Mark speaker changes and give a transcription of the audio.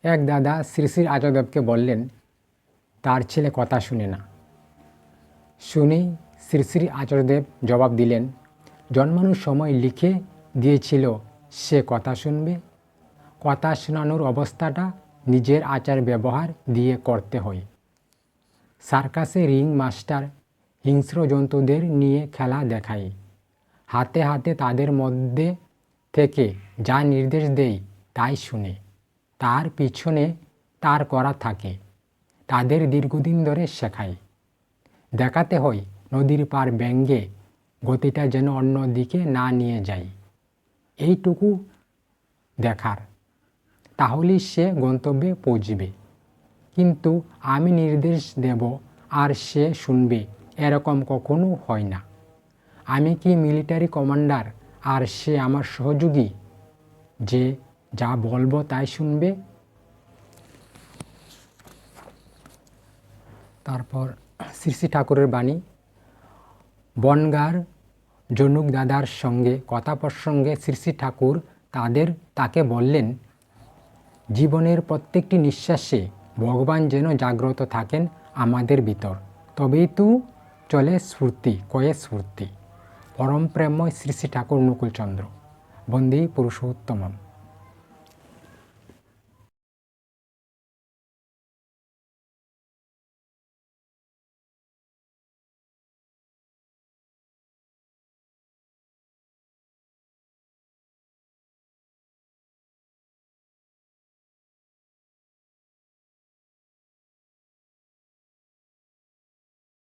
Speaker 1: এক দাদা শ্রী শ্রী আচার্যদেবকে বললেন তার ছেলে কথা শুনে না। শুনেই শ্রী শ্রী আচার্যদেব জবাব দিলেন, জন্মানোর সময় লিখে দিয়েছিল সে কথা শুনবে। কথা শোনানোর অবস্থাটা নিজের আচার ব্যবহার দিয়ে করতে হয়। সার্কাসে রিং মাস্টার হিংস্র জন্তুদের নিয়ে খেলা দেখায়। হাতে হাতে তাদের মধ্যে থেকে যা নির্দেশ দেয় তাই শুনে, তার পিছনে তার করা থাকে, তাদের দীর্ঘদিন ধরে শেখায়। দেখাতে হয় নদীর পার ব্যঙ্গে গতিটা যেন অন্য দিকে না নিয়ে যায়, এইটুকু দেখার, তাহলেই সে গন্তব্যে পৌঁছবে। কিন্তু আমি নির্দেশ দেব আর সে শুনবে, এরকম কখনো হয় না। আমি কি মিলিটারি কমান্ডার আর সে আমার সহযোগী যে যা বলবো তাই শুনবে? তারপর শ্রী শ্রী ঠাকুরের বাণী। বনগাঁর জনুক দাদার সঙ্গে কথা প্রসঙ্গে শ্রী শ্রী ঠাকুর তাকে বললেন, জীবনের প্রত্যেকটি নিঃশ্বাসে ভগবান যেন জাগ্রত থাকেন আমাদের ভিতর, তবেই তো চলে স্ফূর্তি কয়ে স্ফূর্তি। পরম প্রেমময় শ্রী শ্রী ঠাকুর অনুকূলচন্দ্র। বন্দে পুরুষোত্তমম।